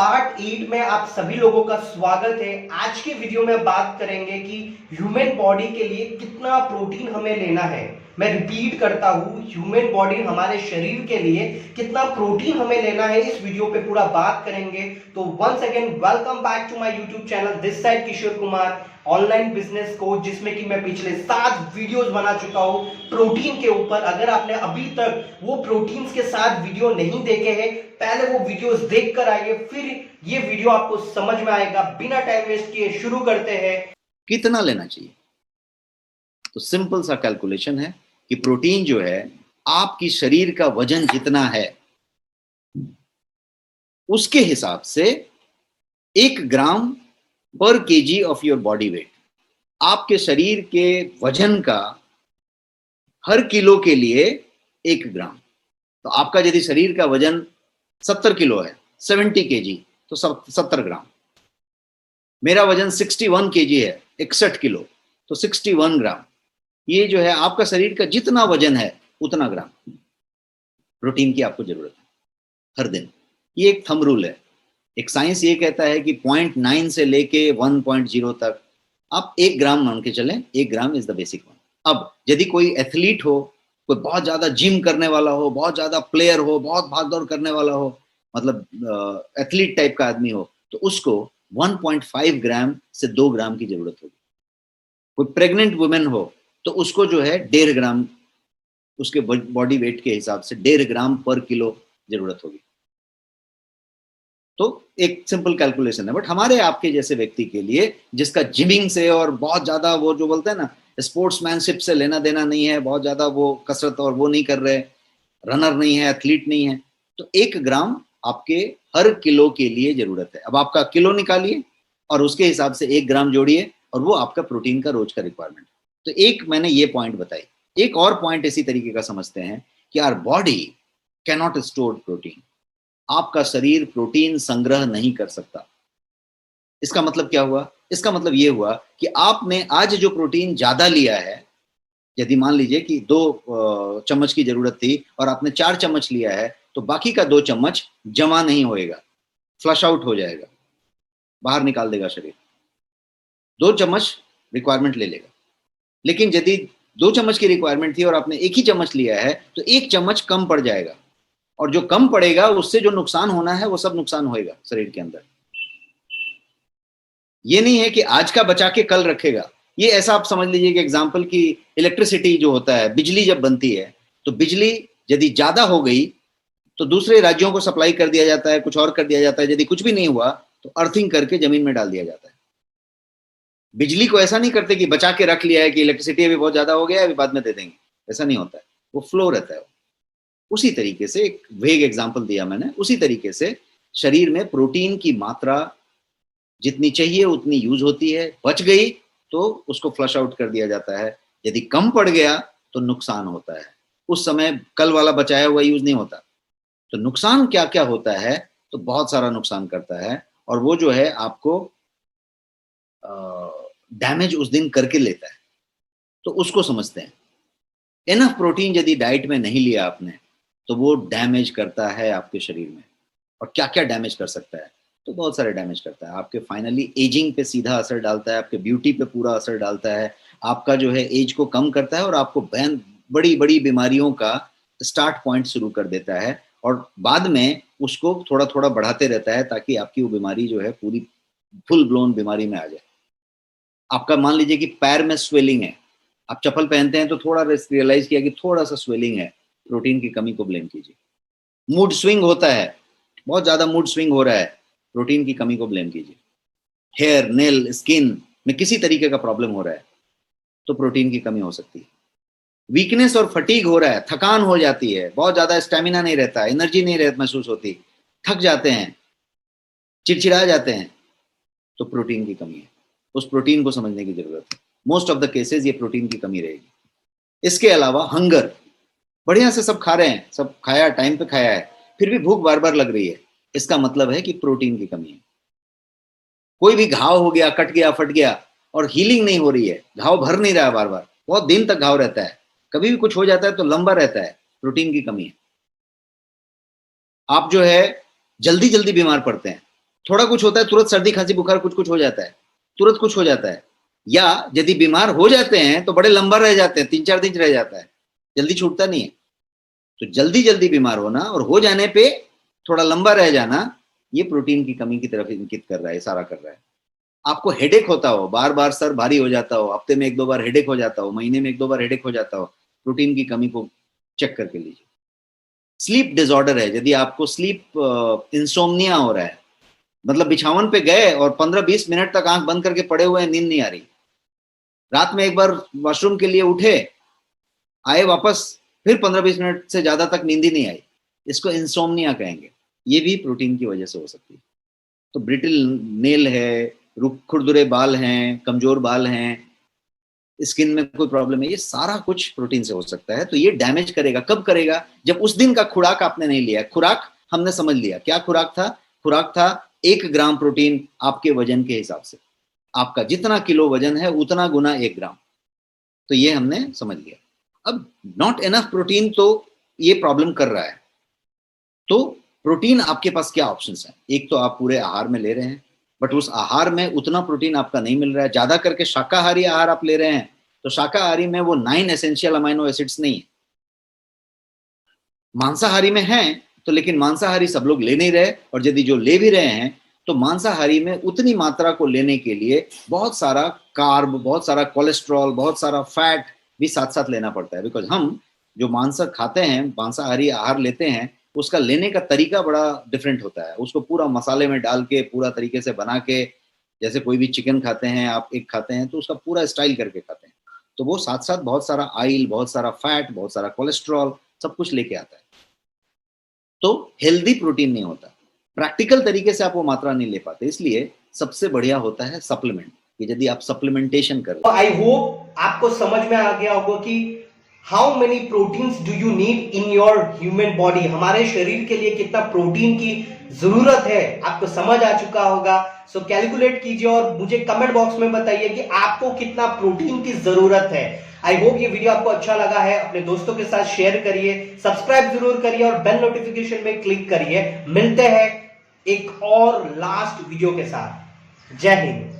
Part 8 में आप सभी लोगों का स्वागत है। आज के वीडियो में बात करेंगे कि ह्यूमन बॉडी के लिए कितना प्रोटीन हमें लेना है। मैं रिपीट करता हूं, ह्यूमन बॉडी हमारे शरीर के लिए कितना प्रोटीन हमें लेना है, इस वीडियो पे पूरा बात करेंगे। तो once again welcome back to my YouTube channel, this side Kishore Kumar, online business coach, जिसमें कि मैं पिछले 7 वीडियोस बना चुका हूं प्रोटीन के ऊपर। अगर आपने अभी तक वो प्रोटीन के साथ वीडियो नहीं देखे हैं, पहले वो वीडियोस देख कर आइए, फिर ये वीडियो आपको समझ में आएगा। बिना टाइम वेस्ट किए शुरू करते हैं। कितना लेना चाहिए? तो सिंपल सा कैलकुलेशन है कि प्रोटीन जो है आपकी शरीर का वजन जितना है उसके हिसाब से 1 ग्राम पर KG of your body weight, आपके शरीर के वजन का हर किलो के लिए 1 ग्राम। तो आपका यदि शरीर का वजन 70 किलो है, 70 केजी, तो 70 ग्राम। मेरा वजन 61 केजी है, 61 किलो, तो 61 ग्राम। ये जो है आपका शरीर का जितना वजन है उतना ग्राम प्रोटीन की आपको जरूरत है हर दिन। ये एक थंब रूल है। एक साइंस ये कहता है कि 0.9 से लेके 1.0 तक आप 1 ग्राम मान के चलें। 1 gram is the basic one. अब यदि कोई एथलीट हो, कोई बहुत ज्यादा जिम करने वाला हो, बहुत ज्यादा प्लेयर हो, बहुत भाग दौड़ करने वाला हो, मतलब एथलीट टाइप का आदमी हो, तो उसको 1.5 ग्राम से 2 ग्राम की जरूरत होगी। कोई प्रेग्नेंट वुमेन हो तो उसको जो है 1.5 ग्राम, उसके बॉडी वेट के हिसाब से 1.5 ग्राम पर किलो जरूरत होगी। तो एक सिंपल कैलकुलेशन है। बट हमारे आपके जैसे व्यक्ति के लिए, जिसका जिमिंग से और बहुत ज्यादा वो जो बोलते हैं ना स्पोर्ट्समैनशिप से लेना देना नहीं है, बहुत ज्यादा वो कसरत और वो नहीं कर रहे, रनर नहीं है, एथलीट नहीं है, तो 1 ग्राम आपके हर किलो के लिए जरूरत है। अब आपका किलो निकालिए और उसके हिसाब से 1 ग्राम जोड़िए और वो आपका प्रोटीन का रोज का रिक्वायरमेंट। तो एक मैंने ये पॉइंट बताई। एक और पॉइंट इसी तरीके का समझते हैं कि our body can not store protein. आपका शरीर प्रोटीन संग्रह नहीं कर सकता। इसका मतलब क्या हुआ? इसका मतलब ये हुआ कि आपने आज जो प्रोटीन ज्यादा लिया है, यदि मान लीजिए कि 2 चम्मच की जरूरत थी और आपने 4 चम्मच लिया है, तो बाकी का 2 चम्मच जमा नहीं होएगा, फ्लश आउट हो जाएगा, बाहर निकाल देगा शरीर। 2 चम्मच रिक्वायरमेंट ले लेगा। लेकिन यदि 2 चम्मच की रिक्वायरमेंट थी और आपने 1 ही चम्मच लिया है, तो 1 चम्मच कम पड़ जाएगा, और जो कम पड़ेगा उससे जो नुकसान होना है वो सब नुकसान होएगा शरीर के अंदर। ये नहीं है कि आज का बचा के कल रखेगा। ये ऐसा आप समझ लीजिए कि एग्जांपल की इलेक्ट्रिसिटी जो होता है, बिजली जब बनती है, तो बिजली यदि ज्यादा हो गई तो दूसरे राज्यों को सप्लाई कर दिया जाता है, कुछ और कर दिया जाता है। यदि कुछ भी नहीं हुआ तो अर्थिंग करके जमीन में डाल दिया जाता है। बिजली को ऐसा नहीं करते कि बचा के रख लिया है कि इलेक्ट्रिसिटी अभी बहुत ज्यादा हो गया है, अभी बाद में दे देंगे, ऐसा नहीं होता है। वो फ्लो रहता है। उसी तरीके से, एक वेग एग्जांपल दिया मैंने, उसी तरीके से शरीर में प्रोटीन की मात्रा जितनी चाहिए उतनी यूज होती है। बच गई तो उसको फ्लश आउट कर दिया जाता है। यदि कम पड़ गया तो नुकसान होता है। उस समय कल वाला बचाया हुआ यूज नहीं होता। तो नुकसान क्या क्या होता है? तो बहुत सारा नुकसान करता है, और वो जो है आपको डैमेज उस दिन करके लेता है। तो उसको समझते हैं। इनफ प्रोटीन यदि डाइट में नहीं लिया आपने, तो वो डैमेज करता है आपके शरीर में। और क्या क्या डैमेज कर सकता है? तो बहुत सारे डैमेज करता है। आपके फाइनली एजिंग पे सीधा असर डालता है, आपके ब्यूटी पे पूरा असर डालता है, आपका जो है एज को कम करता है, और आपको बड़ी बड़ी बीमारियों का स्टार्ट पॉइंट शुरू कर देता है, और बाद में उसको थोड़ा थोड़ा बढ़ाते रहता है, ताकि आपकी वो बीमारी जो है पूरी फुल ब्लोन बीमारी में आ जाए। आपका मान लीजिए कि पैर में स्वेलिंग है, आप चप्पल पहनते हैं तो थोड़ा रियलाइज किया कि थोड़ा सा स्वेलिंग है, प्रोटीन की कमी को ब्लेम कीजिए। मूड स्विंग होता है, बहुत ज्यादा मूड स्विंग हो रहा है, प्रोटीन की कमी को ब्लेम कीजिए। हेयर, नेल, स्किन में किसी तरीके का प्रॉब्लम हो रहा है, तो प्रोटीन की कमी हो सकती है। वीकनेस और फटीग हो रहा है, थकान हो जाती है, बहुत ज्यादा स्टेमिना नहीं रहता, एनर्जी नहीं महसूस होती, थक जाते हैं, चिड़चिड़ा जाते हैं, तो प्रोटीन की कमी है। उस प्रोटीन को समझने की जरूरत है। मोस्ट ऑफ द केसेस ये प्रोटीन की कमी रहेगी। इसके अलावा हंगर, बढ़िया से सब खा रहे हैं, सब खाया, टाइम पे खाया है, फिर भी भूख बार बार लग रही है, इसका मतलब है कि प्रोटीन की कमी है। कोई भी घाव हो गया, कट गया, फट गया, और हीलिंग नहीं हो रही है, घाव भर नहीं रहा है, बार बार बहुत दिन तक घाव रहता है, कभी भी कुछ हो जाता है तो लंबा रहता है, प्रोटीन की कमी है। आप जो है जल्दी जल्दी बीमार पड़ते हैं, थोड़ा कुछ होता है तुरंत सर्दी खांसी बुखार कुछ कुछ हो जाता है, तुरंत कुछ हो जाता है, या यदि बीमार हो जाते हैं तो बड़े लंबा रह जाते हैं, 3-4 दिन रह जाता है, जल्दी छूटता नहीं है। तो जल्दी जल्दी बीमार होना और हो जाने पे थोड़ा लंबा रह जाना, ये प्रोटीन की कमी की तरफ इंगित कर रहा है, इशारा कर रहा है। आपको हेडेक होता हो, बार बार सर भारी हो जाता हो, हफ्ते में 1-2 बार हेडेक हो जाता हो, महीने में 1-2 बार हेडेक हो जाता हो, प्रोटीन की कमी को चेक करके लीजिए। स्लीप डिसऑर्डर है, यदि आपको स्लीप इंसोम्निया हो रहा है, मतलब बिछावन पे गए और 15-20 मिनट तक आंख बंद करके पड़े हुए हैं, नींद नहीं आ रही, रात में एक बार वॉशरूम के लिए उठे, आए वापस, फिर 15-20 मिनट से ज्यादा तक नींद ही नहीं आई, इसको इंसोम्निया कहेंगे। ये भी प्रोटीन की वजह से हो सकती है। तो ब्रिटल नेल है, खुरदुरे बाल हैं, कमजोर बाल हैं, स्किन में कोई प्रॉब्लम है, ये सारा कुछ प्रोटीन से हो सकता है। तो ये डैमेज करेगा, कब करेगा? जब उस दिन का खुराक आपने नहीं लिया। खुराक हमने समझ लिया, क्या खुराक था? खुराक था 1 ग्राम प्रोटीन आपके वजन के हिसाब से, आपका जितना किलो वजन है उतना गुना 1 ग्राम। तो ये हमने समझ लिया। अब नॉट एनफ प्रोटीन, तो ये प्रॉब्लम कर रहा है। तो प्रोटीन आपके पास क्या ऑप्शंस हैं? एक तो आप पूरे आहार में ले रहे हैं, बट उस आहार में उतना प्रोटीन आपका नहीं मिल रहा है। ज्यादा करके शाकाहारी आहार आप ले रहे हैं, तो शाकाहारी में वो 9 एसेंशियल अमाइनो एसिड्स नहीं है। मांसाहारी में है तो, लेकिन मांसाहारी सब लोग ले नहीं रहे, और यदि जो ले भी रहे हैं तो मांसाहारी में उतनी मात्रा को लेने के लिए बहुत सारा कार्ब, बहुत सारा कोलेस्ट्रॉल, बहुत सारा फैट भी साथ साथ लेना पड़ता है। बिकॉज हम जो मांस खाते हैं, मांसाहारी आहार लेते हैं, उसका लेने का तरीका बड़ा डिफरेंट होता है। उसको पूरा मसाले में डाल के, पूरा तरीके से बना के, जैसे कोई भी चिकन खाते हैं आप, एक खाते हैं तो उसका पूरा स्टाइल करके खाते हैं, तो वो साथ साथ बहुत सारा ऑयल, बहुत सारा फैट, बहुत सारा कोलेस्ट्रॉल, सब कुछ लेके आता है। तो हेल्दी प्रोटीन नहीं होता, प्रैक्टिकल तरीके से आप वो मात्रा नहीं ले पाते। इसलिए सबसे बढ़िया होता है सप्लीमेंट, कि यदि आप सप्लीमेंटेशन कर रहे हैं। आई होप आपको समझ में आ गया होगा कि how many proteins do you need in your human body, हमारे शरीर के लिए कितना प्रोटीन की जरूरत है आपको समझ आ चुका होगा। सो कैलकुलेट कीजिए और मुझे कमेंट बॉक्स में बताइए कि आपको कितना प्रोटीन की जरूरत है। आई होप ये वीडियो आपको अच्छा लगा है, अपने दोस्तों के साथ शेयर करिए, सब्सक्राइब जरूर करिए और बेल नोटिफिकेशन में क्लिक करिए। मिलते हैं एक और लास्ट वीडियो के साथ। जय हिंद।